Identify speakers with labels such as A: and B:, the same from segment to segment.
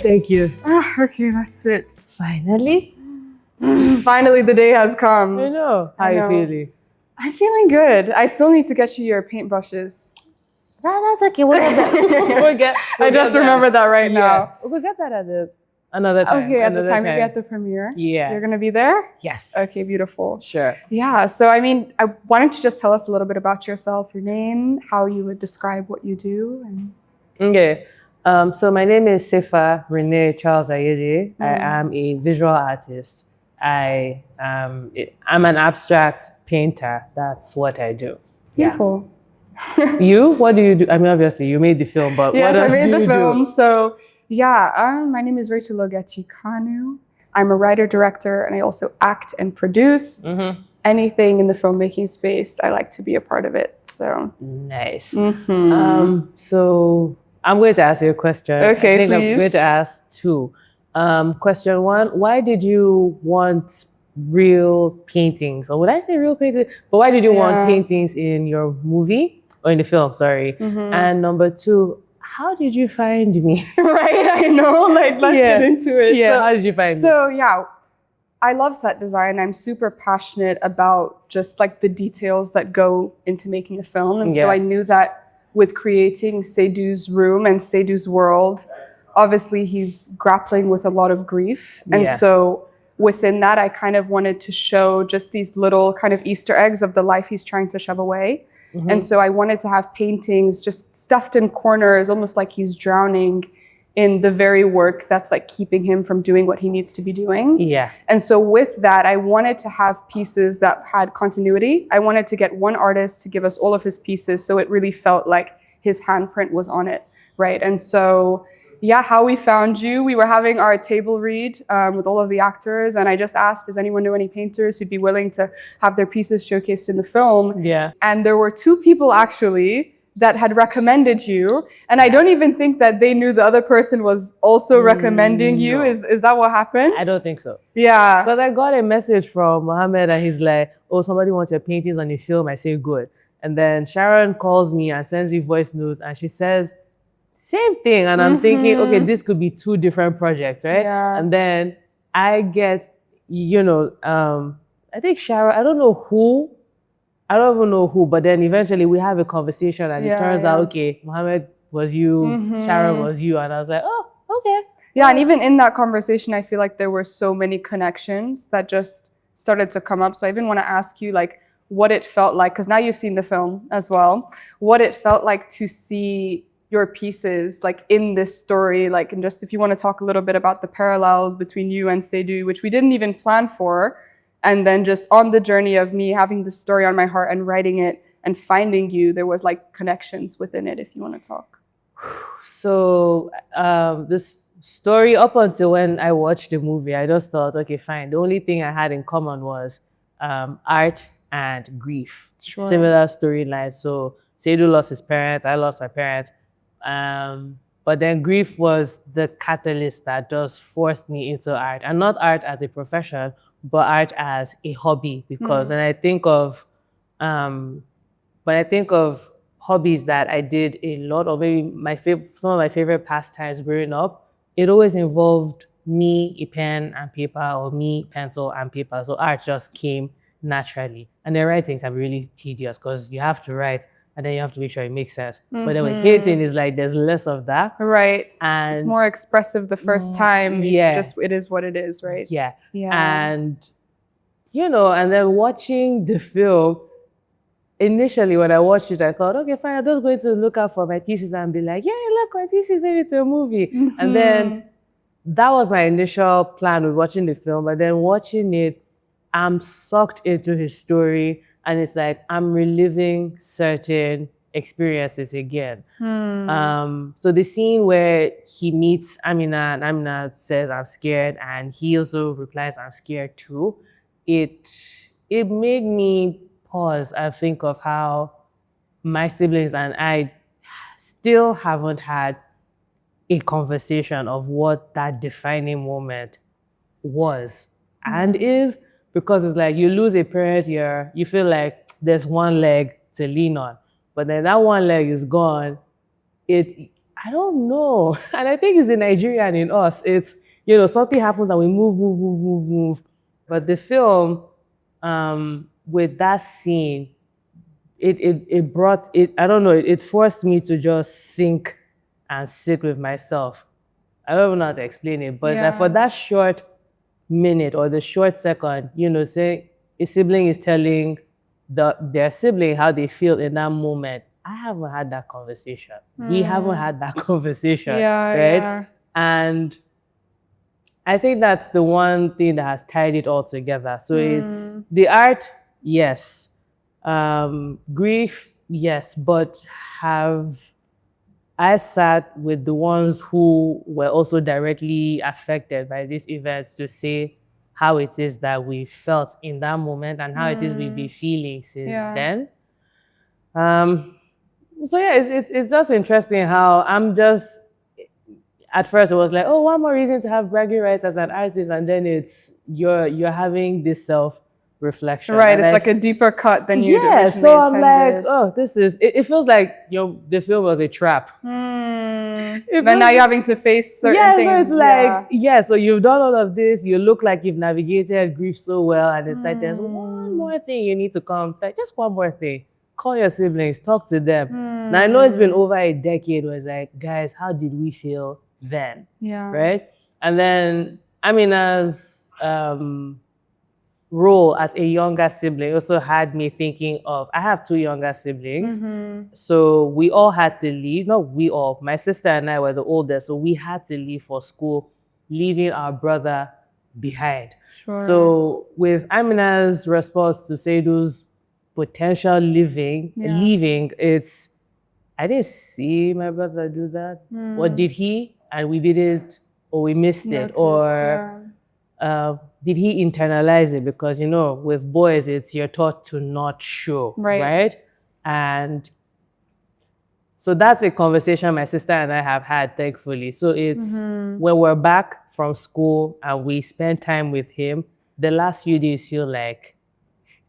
A: Thank you.
B: Okay, that's it.
A: Finally?
B: Finally, the day has come.
A: I know. How
B: I
A: are you
B: know.
A: feeling?
B: I'm feeling good. I still need to get you your paintbrushes.
A: That's okay. We'll get that.
B: I just remembered that right now.
A: We'll get that at another time.
B: Okay, at the time we get the premiere.
A: Yeah.
B: You're gonna be there?
A: Yes.
B: Okay, beautiful.
A: Sure.
B: Yeah, so I mean, why don't you just tell us a little bit about yourself, your name, how you would describe what you do, and
A: Okay. So my name is Sifa Renee Charles Ayeje. I am a visual artist. I'm an abstract painter. That's what I do.
B: beautiful.
A: You? What do you do? I mean, obviously, you made the film, but
B: Yes,
A: what else
B: I made
A: do
B: the
A: you
B: film.
A: do?
B: So yeah, my name is Rachel Ogechi Kanu. I'm a writer director, and I also act and produce. Anything in the filmmaking space, I like to be a part of it. So
A: Nice. So I'm going to ask you a question.
B: Okay,
A: I think
B: please.
A: I'm going to ask two. Question one: why did you want real paintings, or would I say real paintings? But why did you want paintings in your movie or in the film? Sorry. And number two, how did you find me?
B: right, I know. Like, let's get into it.
A: Yeah.
B: So,
A: How did you find me?
B: So yeah, I love set design. I'm super passionate about just like the details that go into making a film. And so I knew that with creating Seydou's room and Seydou's world, obviously he's grappling with a lot of grief. And so within that, I kind of wanted to show just these little kind of Easter eggs of the life he's trying to shove away. And so I wanted to have paintings just stuffed in corners, almost like he's drowning in the very work that's like keeping him from doing what he needs to be doing.
A: Yeah.
B: And so with that, I wanted to have pieces that had continuity. I wanted to get one artist to give us all of his pieces, so it really felt like his handprint was on it, right? And so, yeah, how we found you, we were having our table read with all of the actors, and I just asked, does anyone know any painters who'd be willing to have their pieces showcased in the film?
A: Yeah.
B: And there were two people actually that had recommended you, and I don't even think that they knew the other person was also recommending you.
A: No.
B: Is that what happened?
A: I don't think so.
B: Yeah.
A: Because I got a message from Mohammed and he's like, oh, somebody wants your paintings on the film. I say, good. And then Sharon calls me and sends me voice notes and she says, same thing. And I'm thinking, okay, this could be two different projects, right?
B: Yeah.
A: And then I get, I think Sharon, I don't even know who, but then eventually we have a conversation and it turns out, okay, Mohammed was you, Sharon was you. And I was like, oh, okay.
B: Yeah, and even in that conversation, I feel like there were so many connections that just started to come up. So I even want to ask you, like, what it felt like, because now you've seen the film as well, what it felt like to see your pieces, like, in this story, like, and just if you want to talk a little bit about the parallels between you and Seydou, which we didn't even plan for, and then just on the journey of me having this story on my heart and writing it and finding you, there was like connections within it, if you want to talk.
A: So this story, up until when I watched the movie, I just thought, okay, fine. The only thing I had in common was art and grief.
B: Sure.
A: Similar storylines. So Seydou lost his parents, I lost my parents. But then grief was the catalyst that just forced me into art. And not art as a profession, but art as a hobby. Because when I think of hobbies that I did a lot, or maybe some of my favorite pastimes growing up, it always involved me, a pen and paper, or me, pencil and paper. So art just came naturally. And then writing can be really tedious because you have to write and then you have to make sure it makes sense. But then with painting, it's like there's less of that.
B: Right.
A: And
B: it's more expressive the first time. It's just, it is what it is, right?
A: Yeah.
B: Yeah.
A: And, and then watching the film, initially when I watched it, I thought, okay, fine, I'm just going to look out for my pieces and be like, yeah, look, my pieces made it to a movie. And then that was my initial plan with watching the film. But then watching it, I'm sucked into his story. And it's like, I'm reliving certain experiences again. So the scene where he meets Amina and Amina says, I'm scared. And he also replies, I'm scared too. It made me pause and think of how my siblings and I still haven't had a conversation of what that defining moment was and is, because it's like you lose a parent here, you feel like there's one leg to lean on, but then that one leg is gone. I don't know. And I think it's the Nigerian in us. It's, something happens and we move. But the film, with that scene, it brought it, I don't know, it forced me to just sink and sit with myself. I don't even know how to explain it, but it's like for that short minute or the short second, say a sibling is telling their sibling how they feel in that moment. I haven't had that conversation. We haven't had that conversation, right?
B: Yeah.
A: And I think that's the one thing that has tied it all together. So it's the art, yes. Grief, yes. But have I sat with the ones who were also directly affected by these events to say how it is that we felt in that moment and how it is we've been feeling since then. So yeah, it's just interesting how I'm just, at first it was like, oh, one more reason to have bragging rights as an artist, and then it's you're having this self-reflection.
B: Right, it's like a deeper cut than you
A: yeah,
B: originally
A: so I'm
B: intended.
A: like, oh, this is, it feels like the film was a trap.
B: But now you're having to face certain things.
A: So it's like, so you've done all of this, you look like you've navigated grief so well, and it's like there's one more thing you need to come, like just one more thing. Call your siblings, talk to them. Now I know it's been over a decade where it's like, guys, how did we feel then?
B: Yeah.
A: Right? And then Amina's role as a younger sibling also had me thinking of, I have two younger siblings. So we all had to leave. Not we all, my sister and I were the oldest, so we had to leave for school, leaving our brother behind.
B: Sure.
A: So with Amina's response to Seydou's potential leaving, it's, I didn't see my brother do that. Or did he? And we didn't, or we missed it. Or did he internalize it? Because, with boys, it's you're taught to not show, right? And so that's a conversation my sister and I have had, thankfully. So it's when we're back from school and we spend time with him, the last few days feel like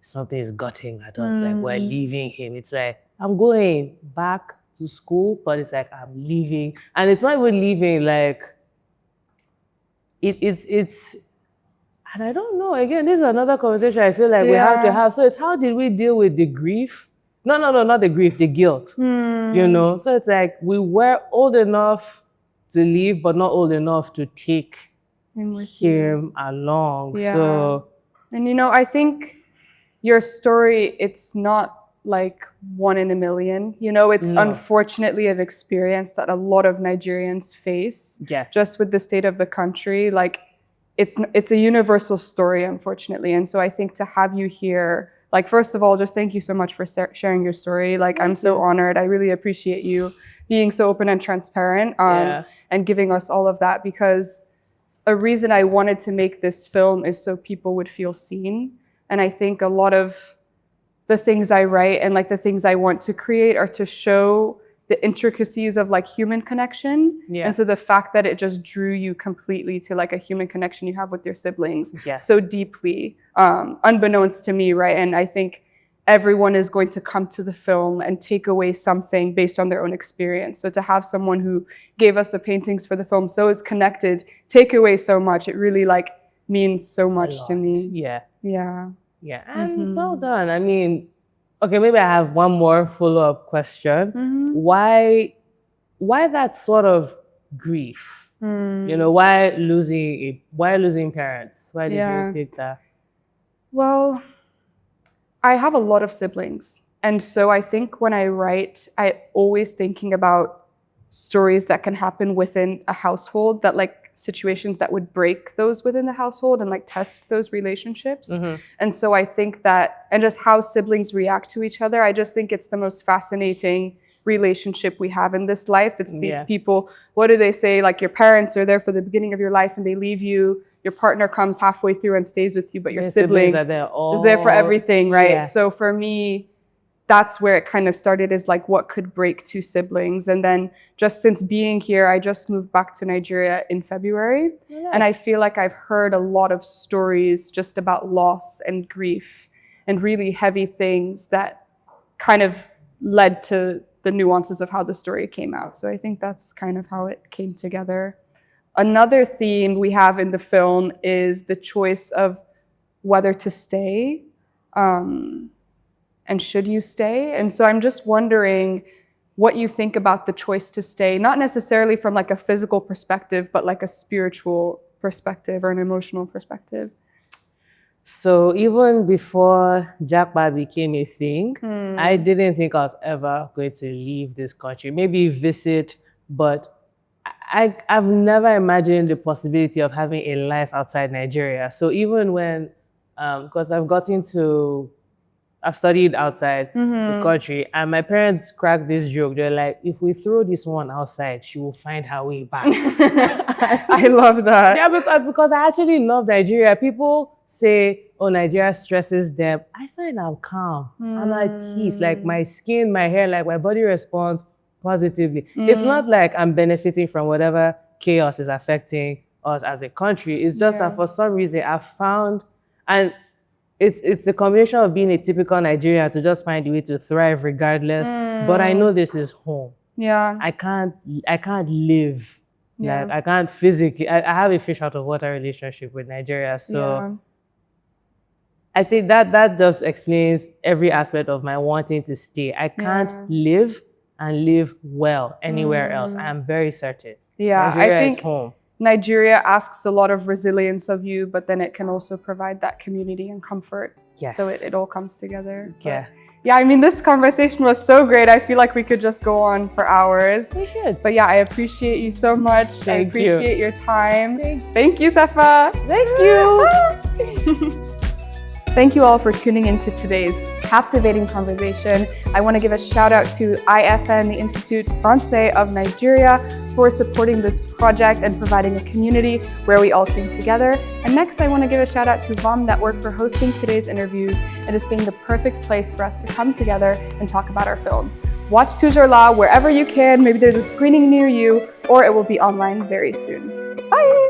A: something is gutting at us, like we're leaving him. It's like, I'm going back to school, but it's like I'm leaving. And it's not even leaving, like, it's and I don't know, again, this is another conversation I feel like we have to have. So it's how did we deal with the grief? No, not the grief, the guilt, So it's like we were old enough to leave, but not old enough to take him along.
B: Yeah.
A: So,
B: and I think your story, it's not like one in a million. It's unfortunately an experience that a lot of Nigerians face.
A: Yeah.
B: Just with the state of the country, like it's a universal story, unfortunately. And so I think to have you here, like, first of all, just thank you so much for sharing your story. Like, I'm so honored. I really appreciate you being so open and transparent and giving us all of that, because a reason I wanted to make this film is so people would feel seen. And I think a lot of the things I write and like the things I want to create are to show the intricacies of like human connection. Yeah. And so the fact that it just drew you completely to like a human connection you have with your siblings so deeply, unbeknownst to me, right? And I think everyone is going to come to the film and take away something based on their own experience. So to have someone who gave us the paintings for the film so is connected, take away so much, it really like means so much to me.
A: Yeah.
B: Yeah.
A: Yeah. And well done. I mean, okay, maybe I have one more follow-up question. Why that sort of grief? Why losing parents? Why did you pick that?
B: Well, I have a lot of siblings. And so I think when I write, I always thinking about stories that can happen within a household, that like situations that would break those within the household and like test those relationships. And so I think that, and just how siblings react to each other, I just think it's the most fascinating relationship we have in this life. It's these people, what do they say? Like your parents are there for the beginning of your life and they leave you. Your partner comes halfway through and stays with you, but your sibling is there for everything, right? Yeah. So for me, that's where it kind of started, is like what could break two siblings. And then just since being here, I just moved back to Nigeria in February. Yes. And I feel like I've heard a lot of stories just about loss and grief and really heavy things that kind of led to the nuances of how the story came out. So I think that's kind of how it came together. Another theme we have in the film is the choice of whether to stay and should you stay. And so I'm just wondering what you think about the choice to stay, not necessarily from like a physical perspective, but like a spiritual perspective or an emotional perspective.
A: So even before Japa became a thing, I didn't think I was ever going to leave this country. Maybe visit, but I've never imagined the possibility of having a life outside Nigeria. So even when, because I've studied outside the country, and my parents cracked this joke. They're like, if we throw this one outside, she will find her way back.
B: I love that.
A: Yeah, because I actually love Nigeria. People say, oh, Nigeria stresses them. I find I'm calm. I'm at peace. Like my skin, my hair, like my body responds positively. It's not like I'm benefiting from whatever chaos is affecting us as a country. It's just that for some reason I've found, and it's a combination of being a typical Nigerian to just find a way to thrive regardless. But I know this is home.
B: Yeah.
A: I can't live. Like I can't physically. I have a fish out of water relationship with Nigeria. So I think that just explains every aspect of my wanting to stay. I can't live and live well anywhere else. I'm very certain.
B: Yeah,
A: Nigeria
B: I think
A: is home.
B: Nigeria asks a lot of resilience of you, but then it can also provide that community and comfort.
A: Yes.
B: So it all comes together.
A: Yeah.
B: Yeah, I mean, this conversation was so great. I feel like we could just go on for hours.
A: We should.
B: But yeah, I appreciate you so much. I appreciate your time. Thank you, Sefa.
A: Thank you.
B: Thank you all for tuning into today's captivating conversation. I want to give a shout out to IFN, the Institut Français of Nigeria, for supporting this project and providing a community where we all came together. And next, I want to give a shout out to VOM Network for hosting today's interviews and just being the perfect place for us to come together and talk about our film. Watch Toujours là wherever you can. Maybe there's a screening near you, or it will be online very soon. Bye!